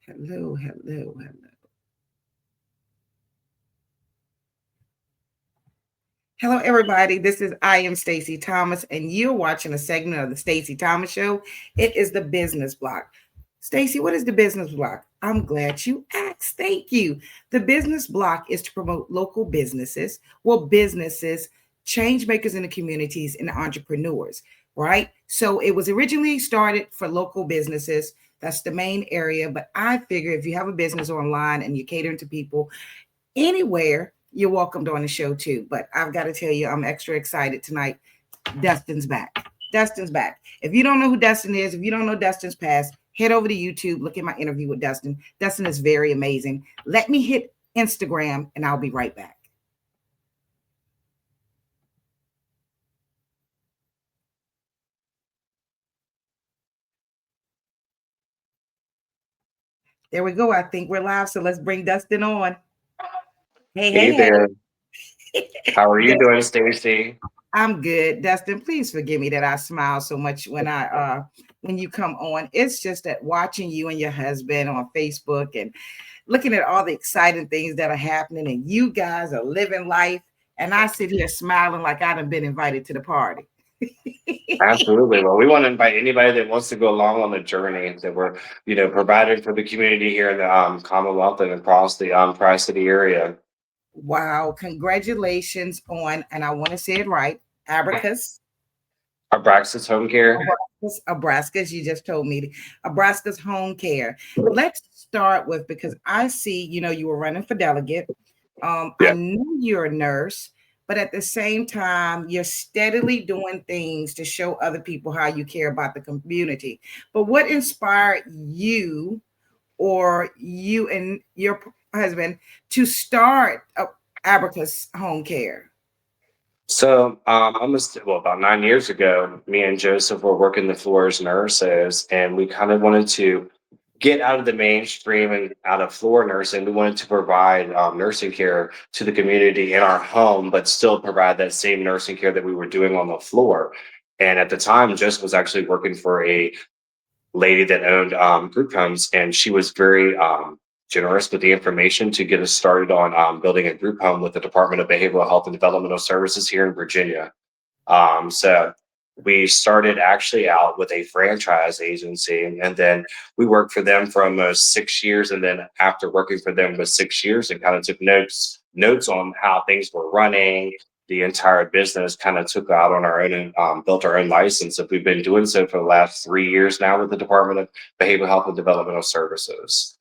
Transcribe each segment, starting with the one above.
Hello, hello, hello. Hello, everybody. This is I am Stacey Thomas, and you're watching a segment of the Stacey Thomas Show. It is the business block. Stacey, what is the business block? I'm glad you asked. Thank you. The business block is to promote local businesses, businesses, change makers in the communities, and entrepreneurs, right? So it was originally started for local businesses. That's the main area. But I figure if you have a business online and you're catering to people anywhere, you're welcomed on the show too. But I've got to tell you, I'm extra excited tonight. Dustin's back. Dustin's back. If you don't know who Dustin is, if you don't know Dustin's past, head over to YouTube, look at my interview with Dustin. Dustin is very amazing. Let me hit Instagram and I'll be right back. There we go. I think we're live. So let's bring Dustin on. Hey, Hey hey, there. How are you hey. doing, Stacey? I'm good. Dustin, please forgive me that I smile so much when you come on. It's just that watching you and your husband on Facebook and looking at all the exciting things that are happening, and you guys are living life, and I sit here smiling like I done been invited to the party. Absolutely. Well, we want to invite anybody that wants to go along on the journey that we're, providing for the community here in the Commonwealth and across the Tri-City area. Wow, congratulations on, and I want to say it right, Abracus. Abraxas Home Care. Abraxas, you just told me, Abraxas Home Care. Let's start with, because I see, you were running for delegate. I Yeah. know you're a nurse, but at the same time, you're steadily doing things to show other people how you care about the community. But what inspired you, or you and your husband, to start Abracus Home Care? So about 9 years ago, me and Joseph were working the floor as nurses, and we kind of wanted to get out of the mainstream and out of floor nursing. We wanted to provide nursing care to the community in our home, but still provide that same nursing care that we were doing on the floor. And at the time, Joseph was actually working for a lady that owned group homes, and she was very generous with the information to get us started on building a group home with the Department of Behavioral Health and Developmental Services here in Virginia. So we started actually out with a franchise agency, and then we worked for them for almost 6 years. And then after working for them for 6 years, and kind of took notes on how things were running. The entire business kind of took out on our own and built our own license. And we've been doing so for the last 3 years now with the Department of Behavioral Health and Developmental Services.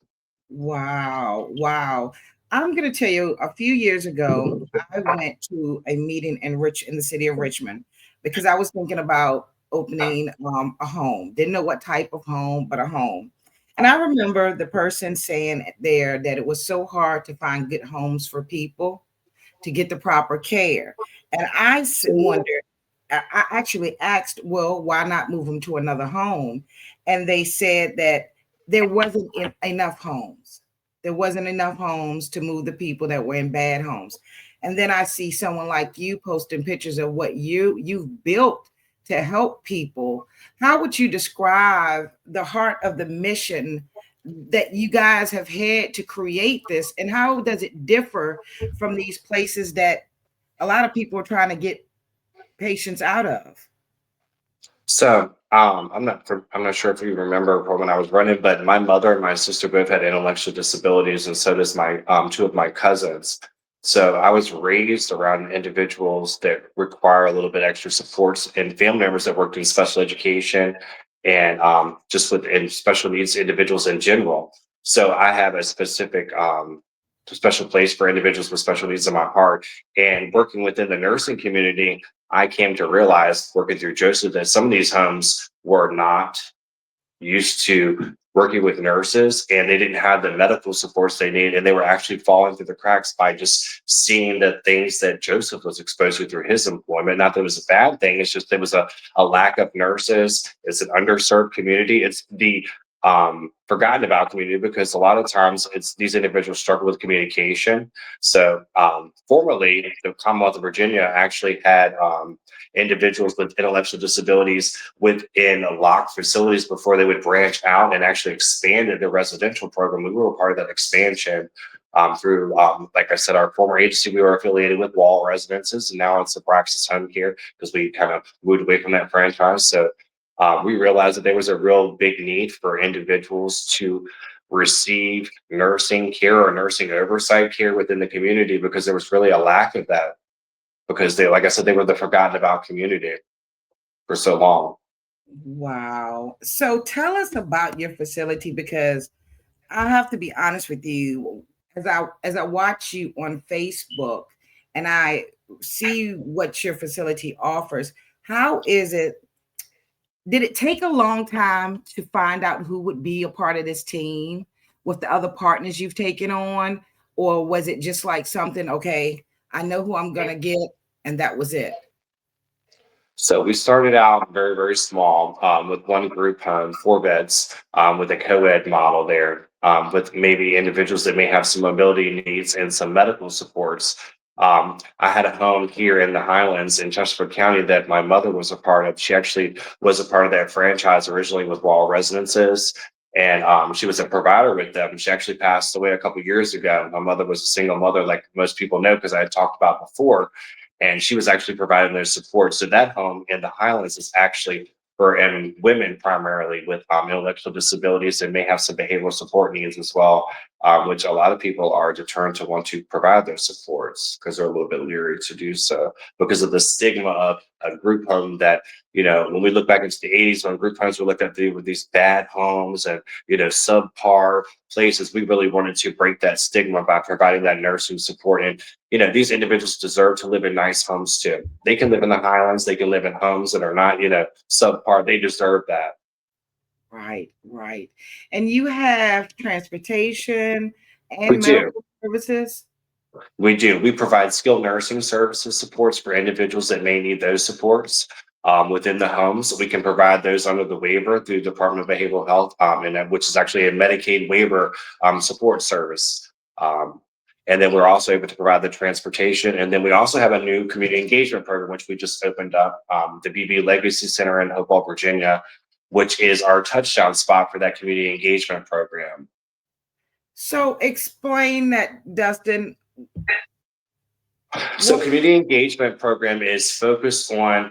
Wow, wow. I'm going to tell you, a few years ago, I went to a meeting in the city of Richmond, because I was thinking about opening a home. Didn't know what type of home, but a home. And I remember the person saying there that it was so hard to find good homes for people to get the proper care. And wondered, I actually asked, well, why not move them to another home? And they said that there wasn't enough homes. There wasn't enough homes to move the people that were in bad homes. And then I see someone like you posting pictures of what you've built to help people. How would you describe the heart of the mission that you guys have had to create this, and how does it differ from these places that a lot of people are trying to get patients out of? So I'm not sure if you remember from when I was running, but my mother and my sister both had intellectual disabilities, and so does my two of my cousins. So I was raised around individuals that require a little bit extra supports, and family members that worked in special education and just with in special needs individuals in general. So I have a specific special place for individuals with special needs in my heart. And working within the nursing community, I came to realize, working through Joseph, that some of these homes were not used to working with nurses, and they didn't have the medical supports they needed, and they were actually falling through the cracks by just seeing the things that Joseph was exposed to through his employment. Not that it was a bad thing, it's just there was a lack of nurses. It's an underserved community. It's the forgotten about community because a lot of times it's these individuals struggle with communication. So formerly, the Commonwealth of Virginia actually had individuals with intellectual disabilities within locked facilities before they would branch out and actually expanded the residential program. We were a part of that expansion through, like I said, our former agency. We were affiliated with Wall Residences, and now it's Abraxas Home Care because we kind of moved away from that franchise. So we realized that there was a real big need for individuals to receive nursing care or nursing oversight care within the community because there was really a lack of that because they, like I said, they were the forgotten about community for so long. Wow. So tell us about your facility because I have to be honest with you. As I watch you on Facebook and I see what your facility offers, how is it? Did it take a long time to find out who would be a part of this team with the other partners you've taken on? Or was it just like something, okay, I know who I'm gonna get, and that was it? So we started out very, very small with one group home, 4 beds, with a co-ed model there, with maybe individuals that may have some mobility needs and some medical supports. I had a home here in the Highlands in Chesterfield County that my mother was a part of. She actually was a part of that franchise originally with Wall Residences. And she was a provider with them. She actually passed away a couple years ago. My mother was a single mother, like most people know, because I had talked about before, and she was actually providing their support. So that home in the Highlands is actually for and women primarily with intellectual disabilities and may have some behavioral support needs as well, which a lot of people are determined to want to provide their supports because they're a little bit leery to do so because of the stigma of a group home that, when we look back into the 80s when group homes were looked at with these bad homes and, subpar places, we really wanted to break that stigma by providing that nursing support. And these individuals deserve to live in nice homes too. They can live in the Highlands. They can live in homes that are not, subpar. They deserve that. Right, right. And you have transportation We and do. medical services? We do. We provide skilled nursing services supports for individuals that may need those supports within the homes. We can provide those under the waiver through Department of Behavioral Health, which is actually a Medicaid waiver support service. And then we're also able to provide the transportation. And then we also have a new community engagement program, which we just opened up, the BB Legacy Center in Hopewell, Virginia, which is our touchdown spot for that community engagement program. So explain that, Dustin. So, What? community engagement program is focused on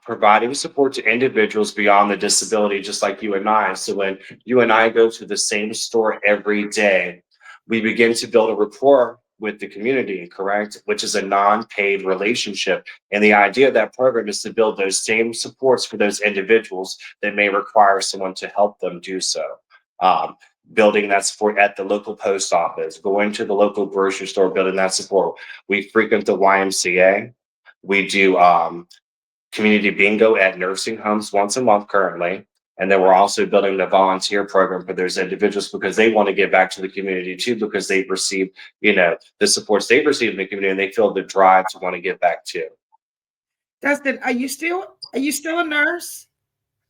providing support to individuals beyond the disability, just like you and I. So, when you and I go to the same store every day, we begin to build a rapport with the community, correct? Which is a non-paid relationship. And the idea of that program is to build those same supports for those individuals that may require someone to help them do so. Um, Building that support at the local post office, going to the local grocery store, building that support. We frequent the YMCA. We do community bingo at nursing homes once a month currently. And then we're also building the volunteer program for those individuals because they want to give back to the community too, because they've received, the supports they've received in the community and they feel the drive to want to give back too. Dustin, are you still a nurse?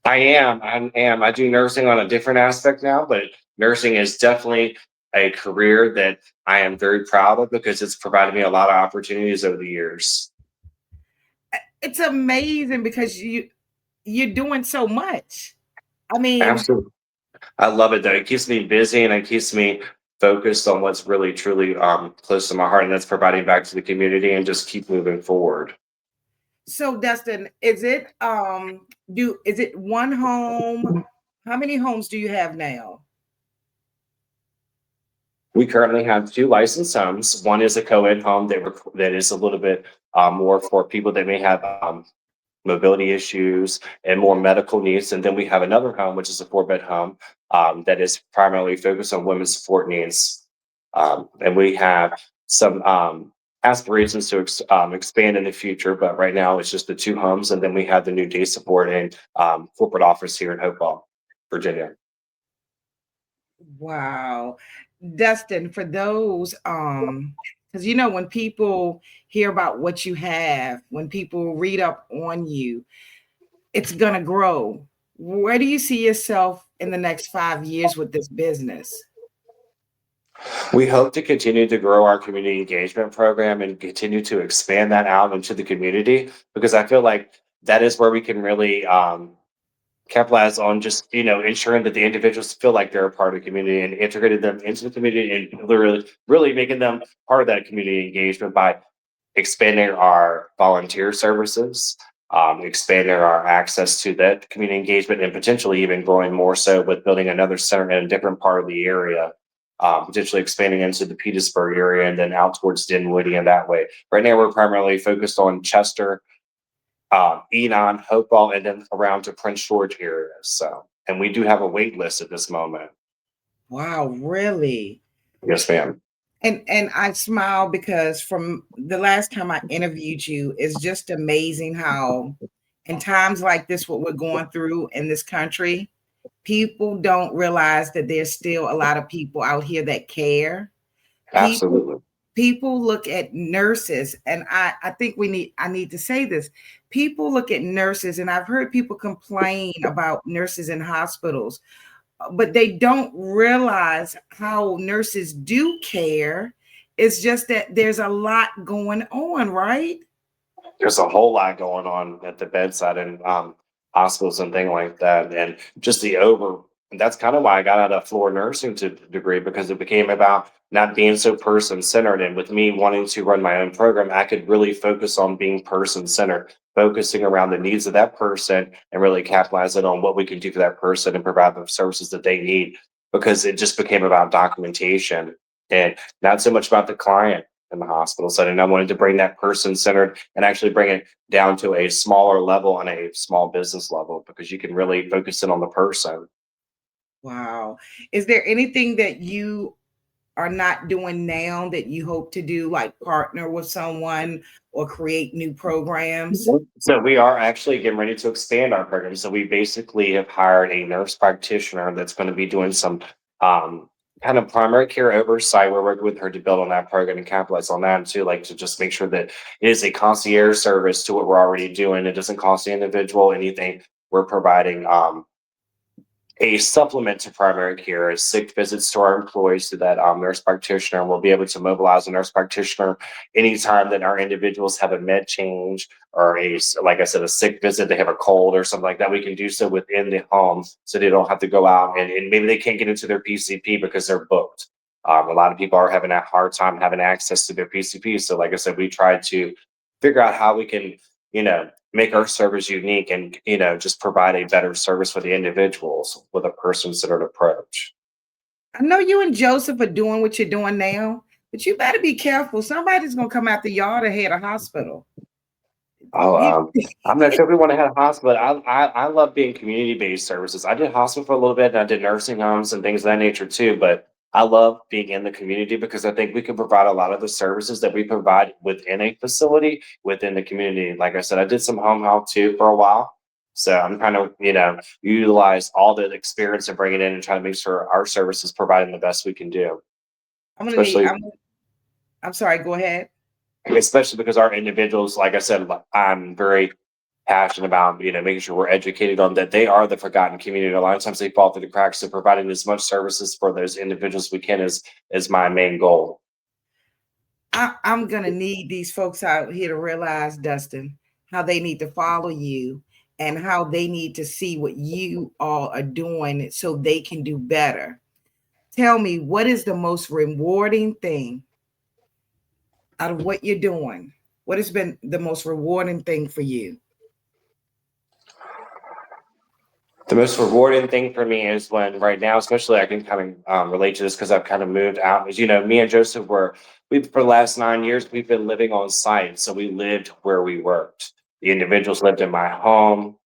I am. I am. I do nursing on a different aspect now, but nursing is definitely a career that I am very proud of because it's provided me a lot of opportunities over the years. It's amazing because you're doing so much. I mean, Absolutely. I love it though. It keeps me busy and it keeps me focused on what's really truly close to my heart, and that's providing back to the community and just keep moving forward. so Dustin, is it one home? How many homes do you have now? We currently have 2 licensed homes. One is a co-ed home that is a little bit more for people that may have mobility issues and more medical needs. And then we have another home, which is a 4 bed home that is primarily focused on women's support needs. And we have some aspirations to expand in the future, but right now it's just the 2 homes. And then we have the new day support and corporate office here in Hopewell, Virginia. Wow. Dustin, for those, because when people hear about what you have, when people read up on you, it's gonna grow. Where do you see yourself in the next 5 years with this business? We hope to continue to grow our community engagement program and continue to expand that out into the community because I feel like that is where we can really capitalize on just ensuring that the individuals feel like they're a part of the community and integrated them into the community and really making them part of that community engagement by expanding our volunteer services, expanding our access to that community engagement, and potentially even growing more so with building another center in a different part of the area, potentially expanding into the Petersburg area and then out towards Dinwiddie and that way. Right now, we're primarily focused on Chester, Enon, Hopewell, and then around to Prince George area. So, and we do have a wait list at this moment. Wow, really? Yes, ma'am. And I smile because from the last time I interviewed you, it's just amazing how in times like this, what we're going through in this country, people don't realize that there's still a lot of people out here that care. People Absolutely. people look at nurses, and I think I need to say this. People look at nurses, and I've heard people complain about nurses in hospitals, but they don't realize how nurses do care. It's just that there's a lot going on, right? There's a whole lot going on at the bedside and hospitals and things like that, and just the over. And that's kind of why I got out of floor nursing to degree because it became about not being so person centered. And with me wanting to run my own program, I could really focus on being person centered, focusing around the needs of that person and really capitalizing on what we can do for that person and provide the services that they need. Because it just became about documentation and not so much about the client in the hospital setting. I wanted to bring that person centered and actually bring it down to a smaller level and a small business level because you can really focus in on the person. Wow. Is there anything that you are not doing now that you hope to do, like partner with someone or create new programs? So we are actually getting ready to expand our program. So we basically have hired a nurse practitioner that's going to be doing some um, kind of primary care oversight. We're working with her to build on that program and capitalize on that too, like to just make sure that it is a concierge service to what we're already doing. It doesn't cost the individual anything. We're providing a supplement to primary care is sick visits to our employees so that nurse practitioner will be able to mobilize a nurse practitioner anytime that our individuals have a med change or like I said, a sick visit, they have a cold or something like that. We can do so within the home so they don't have to go out and maybe they can't get into their PCP because they're booked. A lot of people are having a hard time having access to their PCP. So, like I said, we try to figure out how we can, make our service unique and just provide a better service for the individuals with a person-centered approach. I know you and Joseph are doing what you're doing now, but you better be careful. Somebody's gonna come after y'all to head a hospital. Oh, You, I'm not sure if we want to have a hospital. I love being community-based services. I did hospital for a little bit and I did nursing homes and things of that nature too, but I love being in the community because I think we can provide a lot of the services that we provide within a facility within the community. Like I said, I did some home health too for a while. So I'm kind of, utilize all the experience and bring it in and try to make sure our service is providing the best we can do, I'm gonna need. especially I'm sorry. Go ahead. especially because our individuals, like I said, I'm very passionate about, making sure we're educated on that they are the forgotten community. A lot of times they fall through the cracks. So providing as much services for those individuals we can is my main goal. I'm gonna need these folks out here to realize, Dustin, how they need to follow you and how they need to see what you all are doing so they can do better. Tell me, what is the most rewarding thing out of what you're doing? What has been the most rewarding thing for you? The most rewarding thing for me is when right now, especially I can kind of relate to this because I've kind of moved out. As you know, me and Joseph we for the last 9 years, we've been living on site. So we lived where we worked. The individuals lived in my home.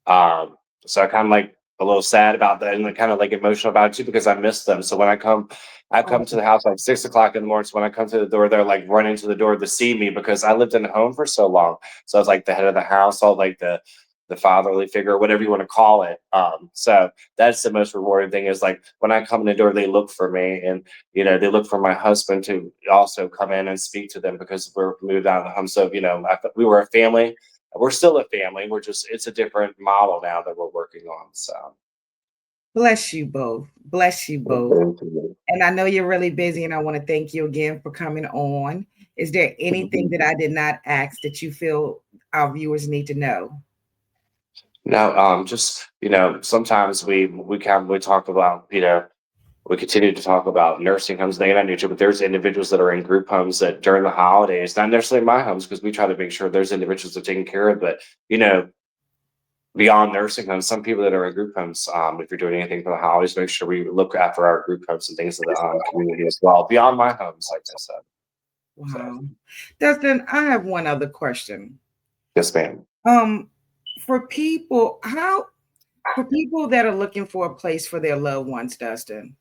Um, so I kind of like a little sad about that and like, kind of like emotional about it too because I miss them. So when I come to the house like 6 o'clock in the morning. So when I come to the door, they're like running to the door to see me because I lived in the home for so long. So I was like the head of the house, all like the fatherly figure, whatever you want to call it. So that's the most rewarding thing is like when I come in the door, they look for me and they look for my husband to also come in and speak to them because we're moved out of the home. So we were a family we're still a family. It's a different model now that we're working on. So Bless you both. Bless you both. thank you. And I know you're really busy, and I want to thank you again for coming on. Is there anything that I did not ask that you feel our viewers need to know? No, just sometimes we talk about we continue to talk about nursing homes, things of that nature, but there's individuals that are in group homes that during the holidays, not necessarily my homes, because we try to make sure there's individuals that are taken care of, but beyond nursing homes, some people that are in group homes, if you're doing anything for the holidays, make sure we look after our group homes and things of the community as well, beyond my homes, like I said. Wow. So, Dustin, I have one other question. yes, ma'am. For people that are looking for a place for their loved ones, Dustin,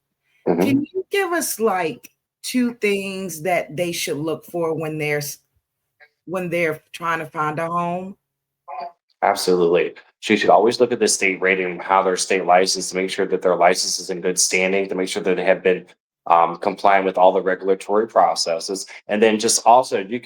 Mhm. can you give us like 2 things that they should look for when they're trying to find a home? Absolutely. So you should always look at the state rating, how their state license, to make sure that their license is in good standing, to make sure that they have been compliant with all the regulatory processes. And then just also you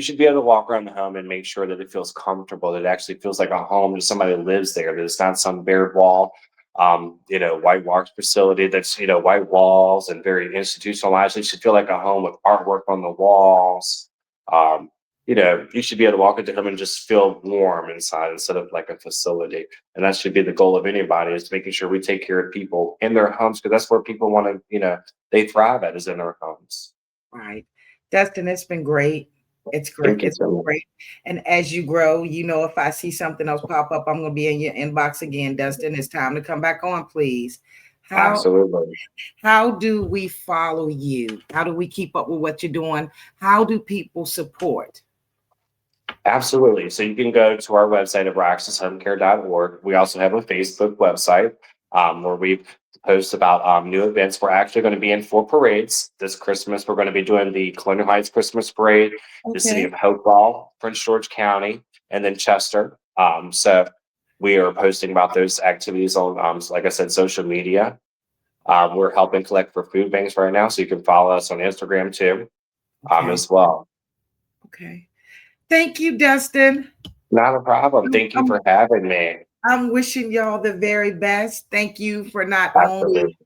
should be able to walk around the home and make sure that it feels comfortable, that it actually feels like a home to somebody that lives there, that it's not some bare wall, whitewash facility that's, white walls and very institutionalized. It should feel like a home with artwork on the walls. Um, you should be able to walk into them and just feel warm inside instead of like a facility. And that should be the goal of anybody, is making sure we take care of people in their homes, because that's where people want to, they thrive at, is in their homes. Right. Dustin, it's been great. It's great. Thank you It's so been much. great. And as you grow, if I see something else pop up, I'm going to be in your inbox again, Dustin. It's time to come back on, please. Absolutely. How do we follow you? How do we keep up with what you're doing? How do people support? Absolutely. So you can go to our website, abraxashomecare.org. We also have a Facebook website where we post about new events. We're actually going to be in 4 parades this Christmas. We're going to be doing the Colonial Heights Christmas Parade, the city of Hopewell, Prince George County, and then Chester. So we are posting about those activities on, like I said, social media. We're helping collect for food banks right now, so you can follow us on Instagram too, as well. Okay. Thank you, Dustin. Not a problem. Thank you for having me. I'm wishing y'all the very best. Thank you for not Absolutely. only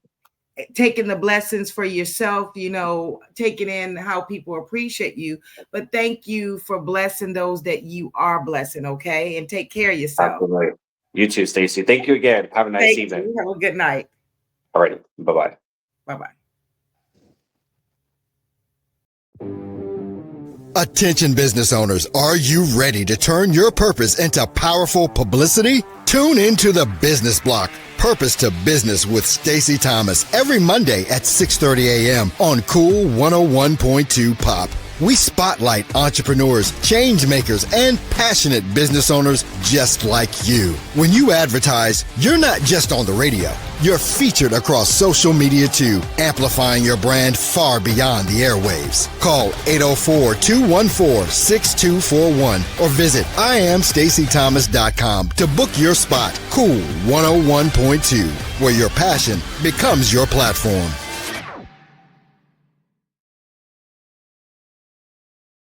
taking the blessings for yourself, taking in how people appreciate you, but thank you for blessing those that you are blessing, okay? And take care of yourself. Absolutely. You too, Stacey. Thank you again. Have a nice evening. Have a good night. All right. Bye-bye. Bye-bye. Attention business owners, are you ready to turn your purpose into powerful publicity? Tune into the Business Block, Purpose to Business with Stacey Thomas, every Monday at 6:30 a.m. on Cool 101.2 Pop. We spotlight entrepreneurs, change makers, and passionate business owners just like you. When you advertise, you're not just on the radio. You're featured across social media too, amplifying your brand far beyond the airwaves. Call 804-214-6241 or visit IamStaceyThomas.com to book your spot. Cool 101.2, where your passion becomes your platform.